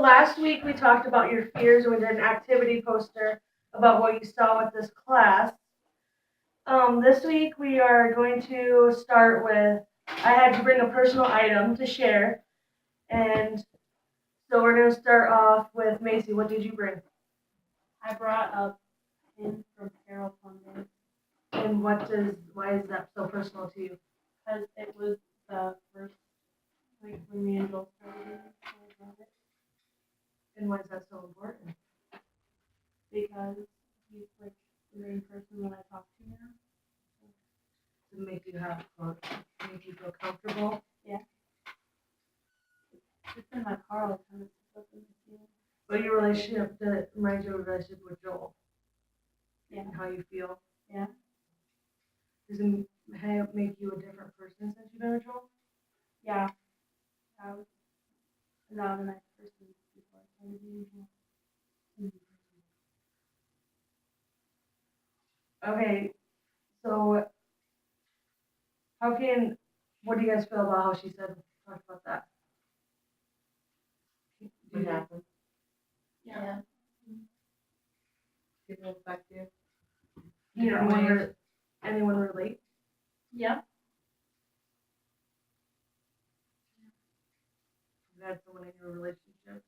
last week we talked about your fears and we did an activity poster about what you saw with this class. This week we are going to start with, I had to bring a personal item to share. And so we're going to start off with Macy. What did you bring? I brought a pin from Carol Plumbing. And why is that so personal to you? Because it was the first, like, when me and Joel started it. And why is that so important? Because he's, like, the main person that I talk to now. To make you feel comfortable? Yeah. It's in my car all the time. It's up in the ceiling. But your relationship, that reminds you of a relationship with Joel. Yeah. And how you feel. Yeah. Does it make you a different person since you've been with Joel? Yeah. I was not a nice person before I started being Joel. Okay, so what do you guys feel about how she talked about that? What happened? Yeah. Did it affect you? Anyone relate? Yeah. You had someone in your relationships,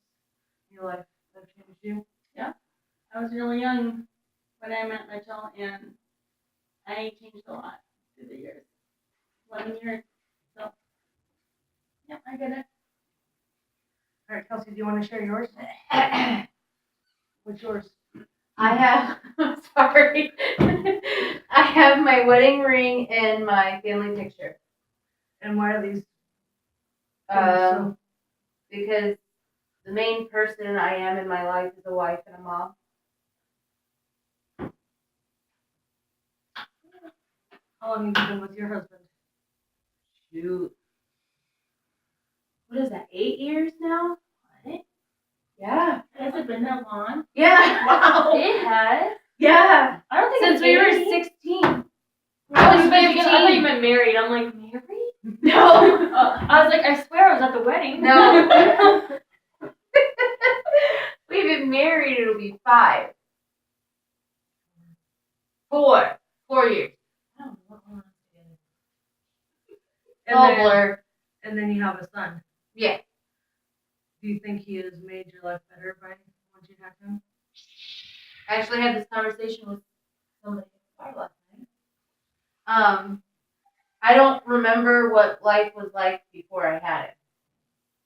in your life that changed you? Yeah. I was really young when I met Mitchell, and I changed a lot through the years. 11 years. So, yeah, I get it. All right, Kelsey, do you want to share yours? What's yours? I have, sorry. I have my wedding ring and my family picture. And why are these? Because the main person I am in my life is a wife and a mom. How long have you been with your husband? Shoot. What is that, 8 years now? What? Yeah. Has it been that long? Yeah. Wow. It has? Yeah. I don't think Since it's we were 18. 16. I was I thought you meant married. I'm like, married? No. I was like, I swear I was at the wedding. No. We've been married, it'll be 5. 4 years. I don't know what we're on together. All blur. And then you have a son. Yeah. Do you think he has made your life better by once you have him? I actually had this conversation with somebody at the bar last night. I don't remember what life was like before I had it.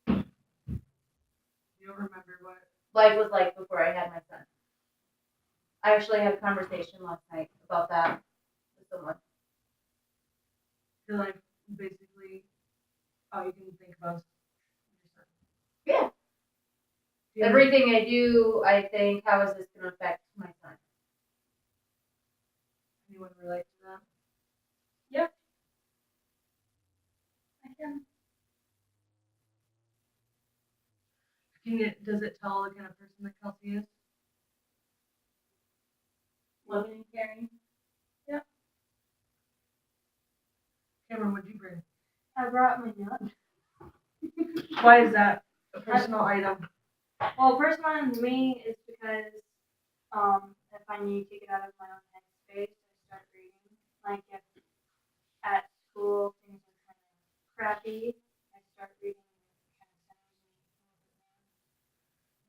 You don't remember what life was like before I had my son. I actually had a conversation last night about that with someone. Your life basically all you can think about is your son. Yeah. Everything I do, I think, how is this going to affect my son? Anyone relate to that? Yep. I can. Does it tell the kind of person that Kelsey is? Loving and caring. Yep. Cameron, what'd you bring? I brought my gun. Why is that a personal item? Well, personal to me is because if I need to get out of my own head space, I start reading. Like if at school things are kind of crappy, I start reading and it kind of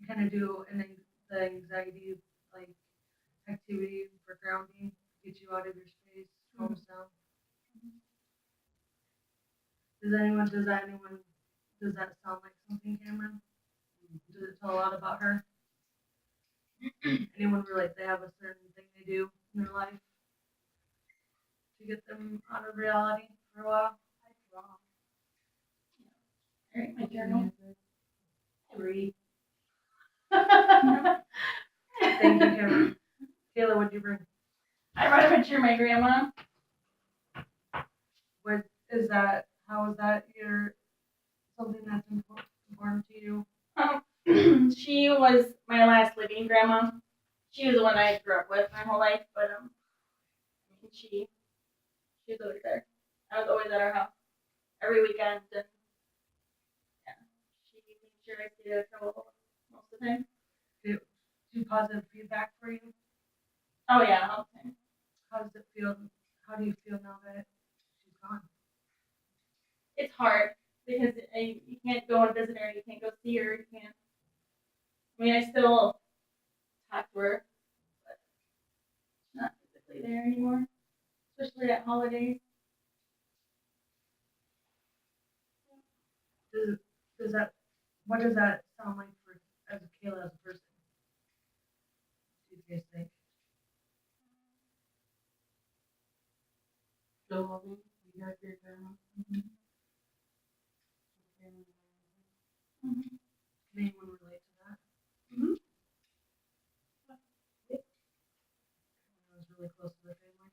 You kind of do the anxiety like activity for grounding, get you out of your space, calms down. Does that sound like something, Cameron? Does it tell a lot about her? Anyone relate? They have a certain thing they do in their life to get them out of reality for a while. I draw. I write my journal. I read. Thank you, Cameron. Kayla, what'd you bring? I brought a picture of my grandma. What is that? How is that something that's important to you? She was my last living grandma. She was the one I grew up with my whole life, but she was always there. I was always at our house every weekend, and yeah, she made sure I stayed out of trouble most time. Do positive feedback for you? Oh yeah, all the time. How does it feel? How do you feel now that she's gone? It's hard because you can't go and visit her, you can't go see her, you can't. I mean, I still talk to her, but not physically there anymore, especially at holidays. Does that, what does that sound like for, as a Kayla as a person? Do you guys think? Still loving. You got your grandma. Mm-hmm. Can anyone relate to that? Mhm. I was really close to the family.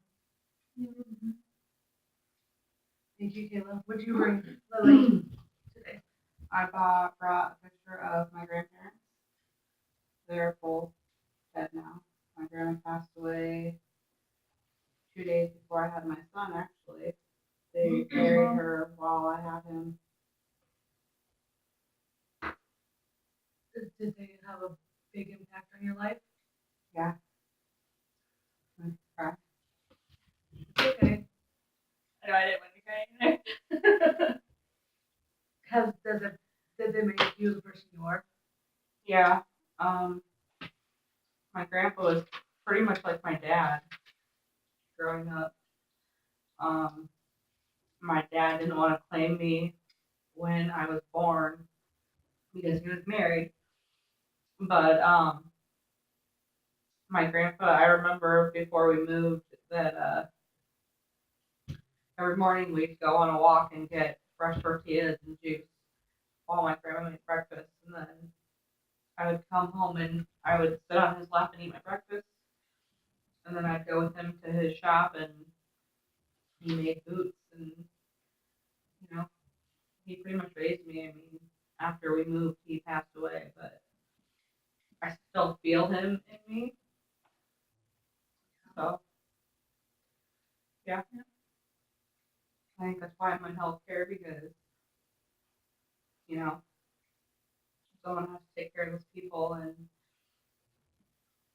Mm-hmm. Thank you, Kayla. What'd you bring, Lily, today? I brought a picture of my grandparents. They're both dead now. My grandma passed away 2 days before I had my son, actually. They buried her while I had him. Did they have a big impact on your life? Yeah. Cry. Okay. I know I didn't want to cry either. Did they make you the person you are? Yeah. My grandpa was pretty much like my dad growing up. My dad didn't want to claim me when I was born because he was married. But my grandpa, I remember before we moved that every morning we'd go on a walk and get fresh tortillas and juice while my grandma made breakfast. And then I would come home and I would sit on his lap and eat my breakfast. And then I'd go with him to his shop and he made boots. And, you know, he pretty much raised me. I mean, after we moved, he passed away, but I still feel him in me. So, yeah. I think that's why I'm in healthcare because, you know, someone has to take care of those people. And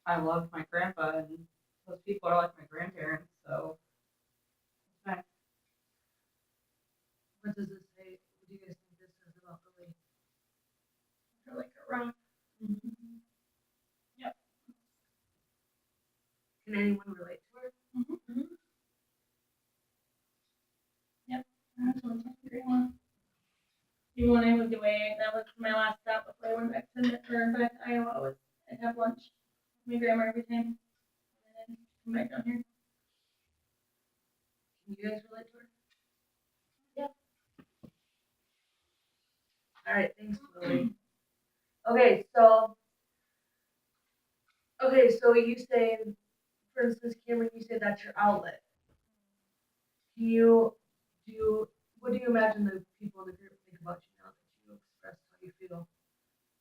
I loved my grandpa, and those people are like my grandparents. So, it's nice. What does this say? What do you guys think this says about Lily? Or like a rock. Mm-hmm. Can anyone relate to her? Mm-hmm. Yep, that's one great one. Even when I moved away, that was my last stop before I went back to Iowa. Was I'd have lunch with my grandma every time, and then come back down here. Can you guys relate to her? Yeah. All right, thanks, Lily. Okay, so you say, for instance, Cameron, you say that's your outlet. Can you what do you imagine the people in the group think about you now that you express how you feel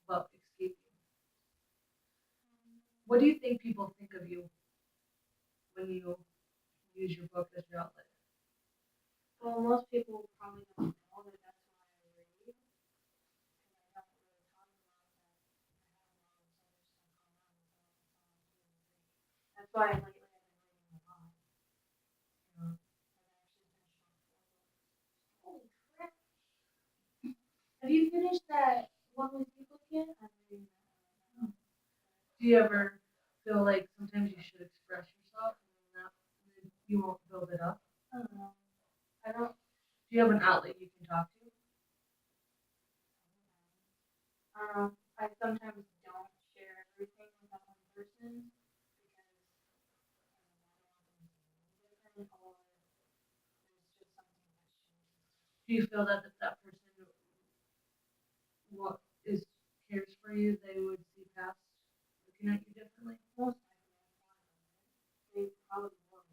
about escaping? What do you think people think of you when you use your book as your outlet? Well, most people probably don't know that that's why I read. Because I don't really talk about that. I have a lot of other stuff going on. That's why lately I've been reading a lot. Yeah. Holy crap! Have you finished that one with people yet? I'm reading that right now. Do you ever feel like sometimes you should express yourself and then you won't build it up? I don't know. I don't. Do you have an outlet you can talk to? I sometimes don't share everything with that one person because I don't want them to know different or there's just something that's changed. Do you feel that if that person what is cares for you, they would see past looking at you differently? Most likely, I thought about it. They probably will.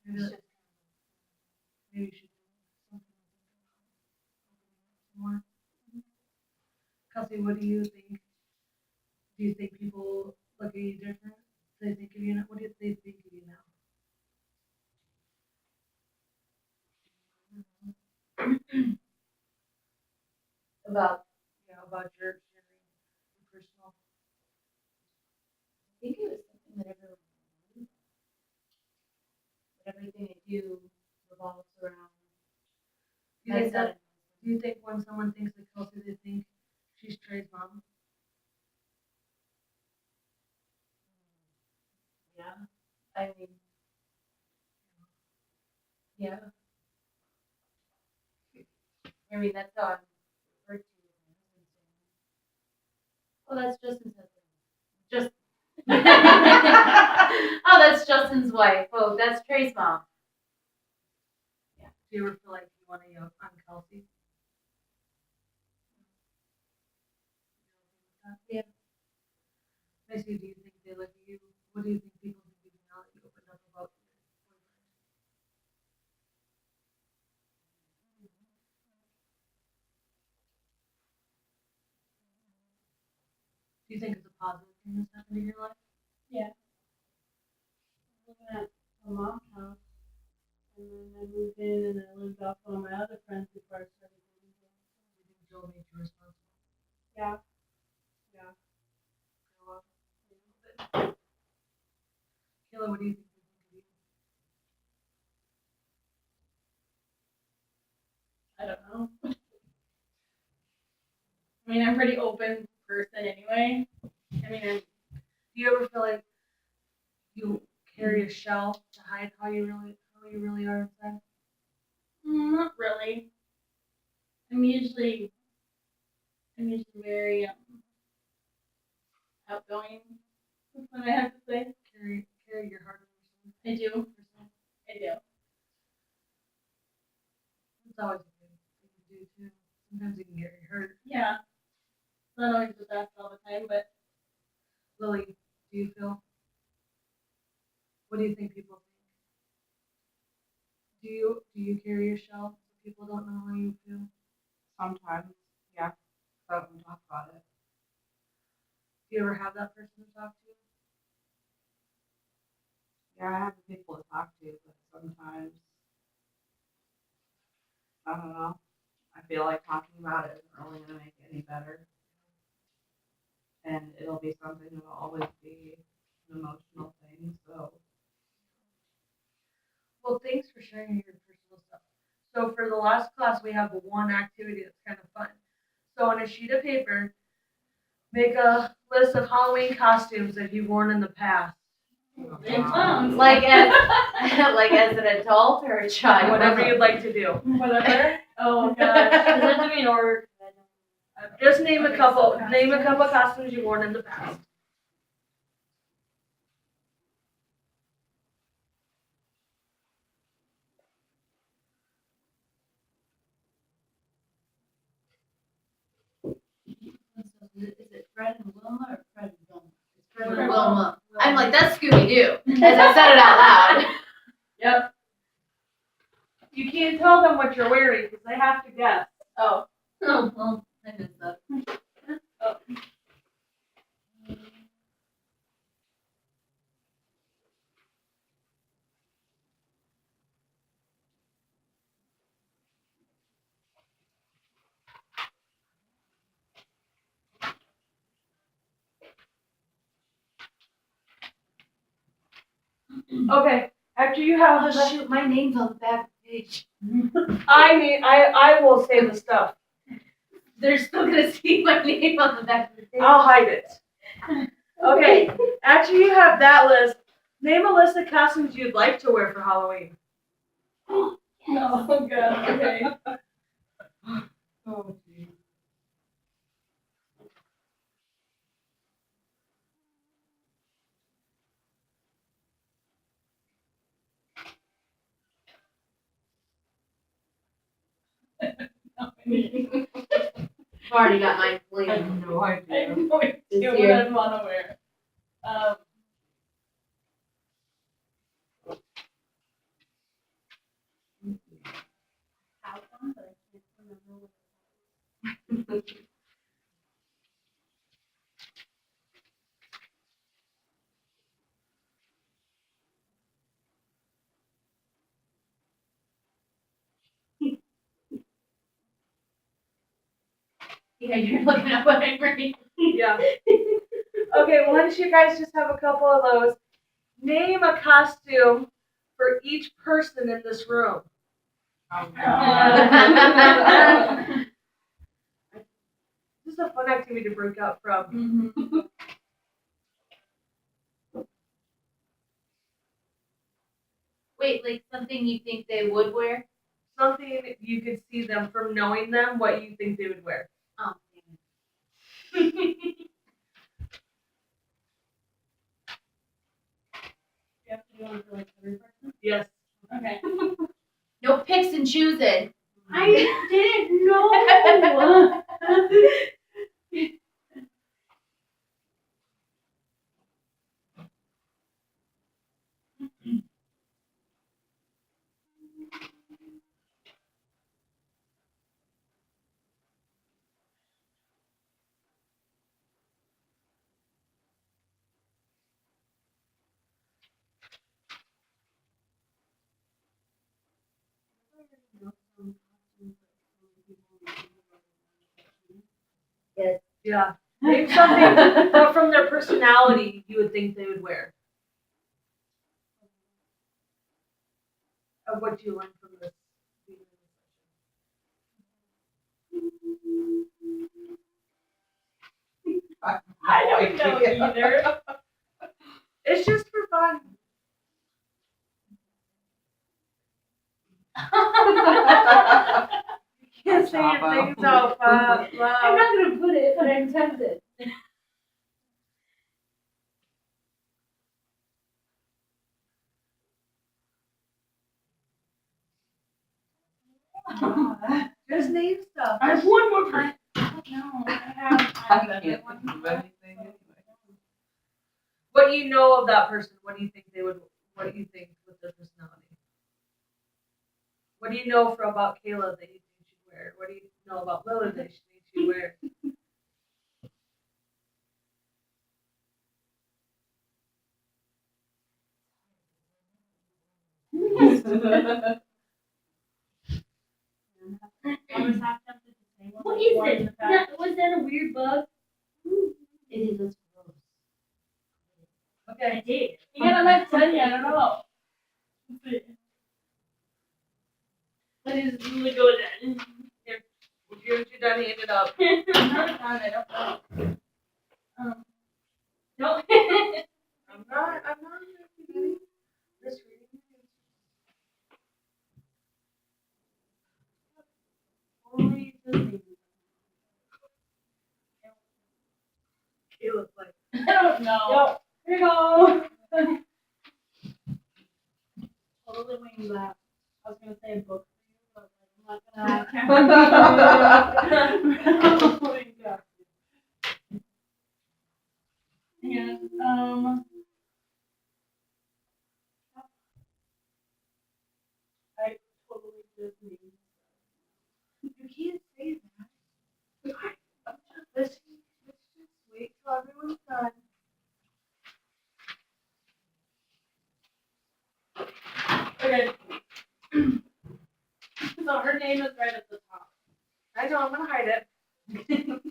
Maybe, It's just maybe you should do something more. Kelsey, what do you think? Do you think people look at you different? Do they think of you now? What do they think of you now? About Yeah, about your journey. think it was something that everyone knew. But everything I do revolves around. Do you think my son. do you think when someone thinks of Kelsey, they think she's Trey's mom? Yeah. I mean, yeah. I mean, that's how I'm referred to. Oh, that's Justin's husband. Just. Oh, that's Justin's wife. Oh, that's Trey's mom. Do you ever feel like you want to yoke on Kelsey? Yeah. Macy, do you think they look at you? What do you think people think of you now that you opened up about your boyfriend? Do you think it's a positive thing that's happened in your life? Living at my mom's house, and then I moved in and I lived off one of my other friends before I started dating him. Do you think Joel made you responsible? Yeah. Grow up a little bit. Kayla, what do you think they think of you? I don't know. I mean, I'm a pretty open person anyway. I mean, Do you ever feel like you carry a shell to hide how you really are inside? not really. I'm usually very outgoing. That's what I have to say. Carry your heart on your I do. I do. It's always a good thing to do too. Sometimes you can get hurt. Yeah. It's not always the best all the time, but Lily, do you feel? What do you think people think? Do you carry a shell so people don't know how you feel? Sometimes, yeah. I don't talk about it. Do you ever have that person to talk to? Yeah, I have the people to talk to, but sometimes, I don't know. I feel like talking about it isn't really going to make it any better. And it'll be something that'll always be an emotional thing, so. Well, thanks for sharing your personal stuff. So for the last class, we have one activity that's kind of fun. So on a sheet of paper, make a list of Halloween costumes that you've worn in the past. it clowns. Like as an adult or a child. Whatever you'd like to do. Whatever. Oh gosh. Does that have to be in order? Just name a Okay, couple. so Name a couple costumes you've worn in the past. Is it Fred and Wilma or Fred and Wilma? It's Fred and Fred and Wilma. I'm like, that's Scooby-Doo, as I said it out loud. Yep. You can't tell them what you're wearing because they have to guess. Oh. Oh, well, I missed that. Okay. After you have, Oh, shoot, my name's on the back of the page. I will say the stuff. They're still gonna see my name on the back of the page. I'll hide it. Okay. After you have that list, name a list of costumes you'd like to wear for Halloween. Oh god. Okay. Oh, geez. I've already got mine I have planned. no I have idea. no idea This what year. I'd want to wear. Have one, but I can't remember what Yeah, you're looking at what I'm wearing. Yeah. Okay, once you guys just have a couple of those, name a costume for each person in this room. Oh, This is a fun activity to break up from. Wait, like something you think they would wear? Something you could see them from knowing them, what you think they would wear. Oh, You have to do one for like every person? Yes. Okay. no picks and choosing. I didn't know. Yeah. Name something but from their personality you would think they would wear. Of what you learned from this. I don't know either. It's just for fun. You can't say your things out loud. I'm not gonna put it, but I'm tempted. Just name stuff. I have one more person. No, I I can't think of anything anyway. What you know of that person? What do you think they would? What do you think with their personality? What do you know about Kayla that you think she'd wear? What do you know about Lily that you think she'd wear? I was half tempted to say one. What is it? Was that a weird bug? It is gross. Okay. I did. Yeah, I'm not telling you, I don't know. What is really good at? If you're done, hand it up. I'm not done, I don't know. No. I'm not ready. Just reading. Only the Kayla's like, I don't know. Here you go. Totally winged that. I was gonna say a book for you, but I'm not gonna. And I totally just need. you can't say that. Let's just wait till everyone's done. Okay. So her name is right at the top. I know, I'm gonna hide it.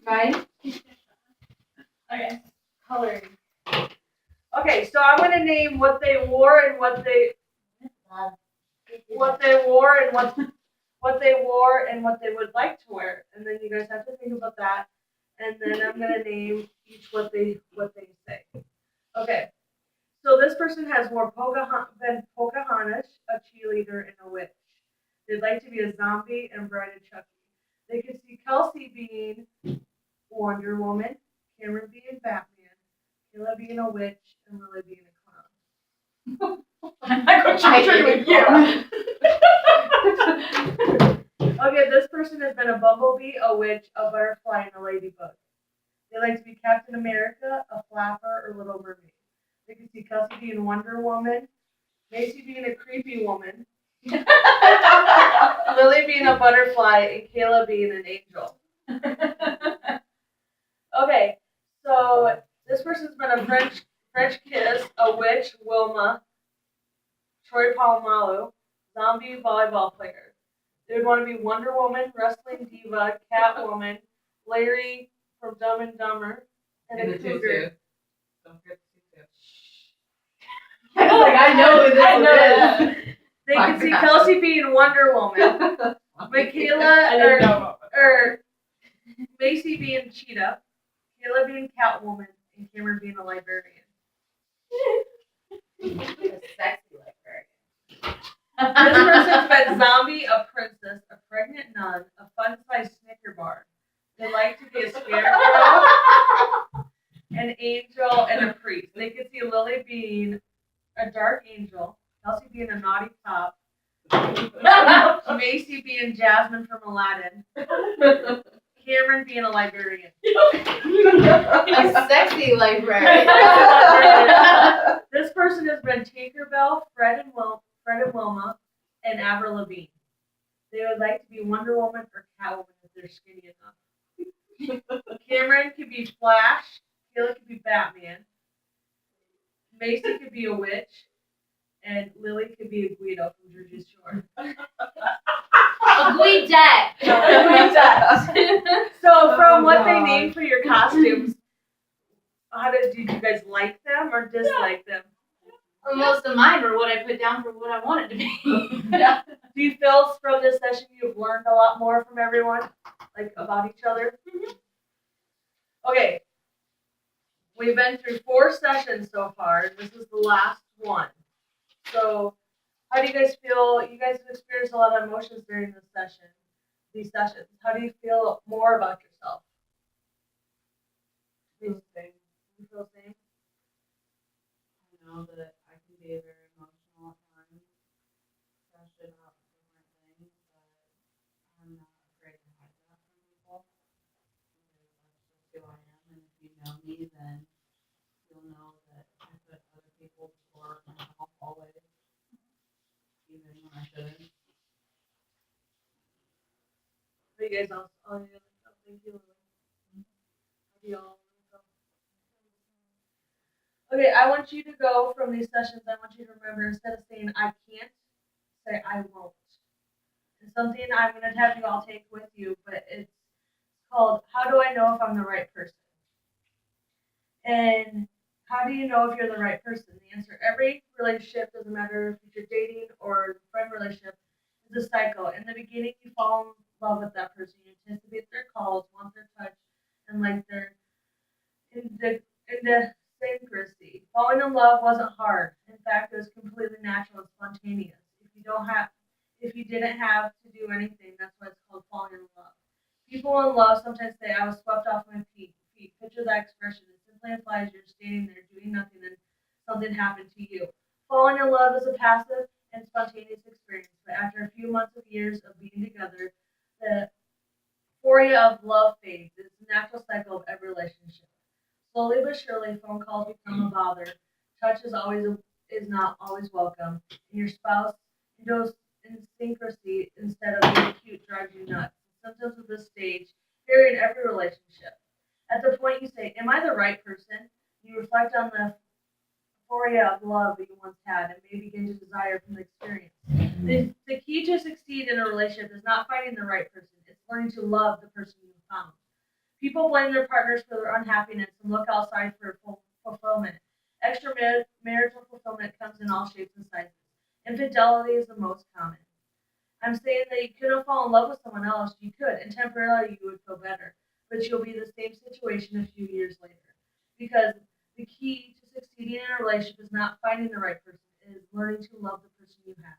Right? Okay. Coloring. Okay, so I'm gonna name what they wore and what they wore and what they wore and what they would like to wear, and then you guys have to think about that, and then I'm gonna name each what they say. Okay, so this person has more been Pocahontas, a cheerleader, and a witch. They'd like to be a zombie and Bride of Chucky. They could see Kelsey being Wonder Woman, Cameron being Batman, Kayla being a witch, and Lily being a clown. I'm not going I to did with you. Okay, this person has been a bumblebee, a witch, a butterfly, and a ladybug. They like to be Captain America, a flapper, or Little Mermaid. They can see Kelsey being Wonder Woman, Macy being a creepy woman, Lily being a butterfly, and Kayla being an angel. Okay, so this person's been a French kiss, a witch, Wilma, Troy Polamalu, zombie volleyball player. They would want to be Wonder Woman, wrestling diva, Catwoman, Larry from Dumb and Dumber, and a cougar. Don't forget to I was like, I know who this I know. is. They can see Kelsey being Wonder Woman, Michaela I didn't know about or Macy being Cheetah, Kayla being Catwoman, and Cameron being a librarian. A sexy librarian. This person's been zombie, a princess, a pregnant nun, a fun-sized Snicker bar. They like to be a scarecrow, an angel, and a priest. They could see Lily being a dark angel, Kelsey being a naughty cop, Macy being Jasmine from Aladdin, Cameron being a librarian. A sexy librarian. This person has been Tinkerbell, Fred and Wilma, and Avril Lavigne. They would like to be Wonder Woman or Catwoman if they're skinny enough. Cameron could be Flash, Kayla could be Batman, Macy could be a witch, and Lily could be a Guido from Jersey Shore. A Guidette. So from Oh, what they God. named for your costumes, did you guys like them or dislike them? Well, most of mine were what I put down for what I wanted to be. Do you feel from this session you've learned a lot more from everyone, like about each other? Okay, we've been through 4 sessions so far. This is the last one. So, how do you guys feel? You guys have experienced a lot of emotions during this session, these sessions. How do you feel more about yourself? You feel the same? I know that I can be very emotional at times, especially about different things, but I'm not afraid to hide that from people. Because that's just who I am, and if you know me, then you'll know that I put other people before myself always, even when I shouldn't. Are you guys all? Oh, yeah. Oh, thank you. How do y'all feel? Okay, I want you to go from these sessions. I want you to remember instead of saying I can't, say I won't. It's something I'm going to have you all take with you, but it's called How Do I Know If I'm the Right Person? And how do you know if you're the right person? The answer: every relationship, doesn't matter if you're dating or friend relationship, is a cycle. In the beginning, you fall in love with that person. You anticipate their calls, want their touch, and like their idiosyncrasy. Falling in love wasn't hard. In fact, it was completely natural and spontaneous. If you didn't have to do anything, that's why it's called falling in love. People in love sometimes say, "I was swept off my feet." Picture that expression. It simply implies you're standing there doing nothing and something happened to you. Falling in love is a passive and spontaneous experience, but after a few months of years of being together, the euphoria of love fades. It's the natural cycle of every relationship. Slowly but surely, phone calls become a bother. Touch is not always welcome, and your spouse idiosyncrasy instead of being cute drives you nuts. Symptoms of this stage vary in every relationship. At the point you say, "Am I the right person?" you reflect on the euphoria of love that you once had and may begin to desire from the experience. The key to succeed in a relationship is not finding the right person, it's learning to love the person you found. People blame their partners for their unhappiness and look outside for fulfillment. Extramarital fulfillment comes in all shapes and sizes. Infidelity is the most common. I'm saying that you couldn't fall in love with someone else. You could, and temporarily you would feel better, but you'll be in the same situation a few years later. Because the key to succeeding in a relationship is not finding the right person; it is learning to love the person you have.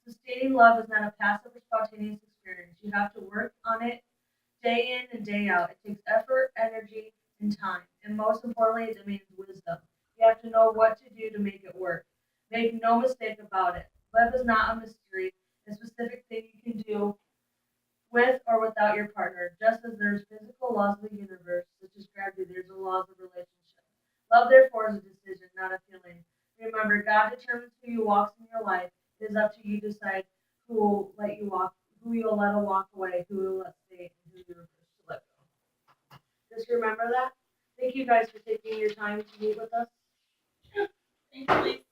Sustaining love is not a passive or spontaneous experience. You have to work on it day in and day out. It takes effort, energy, and time. And most importantly, it demands wisdom. You have to know what to do to make it work. Make no mistake about it. Love is not a mystery, a specific thing you can do with or without your partner. Just as there's physical laws of the universe, such as gravity, there's the laws of relationship. Love, therefore, is a decision, not a feeling. Remember, God determines who walks in your life. It is up to you to decide who will let you walk, who you'll let walk away, who will let stay, and who you refuse to let go. Just remember that. Thank you guys for taking your time to meet with us. Thanks, Lisa.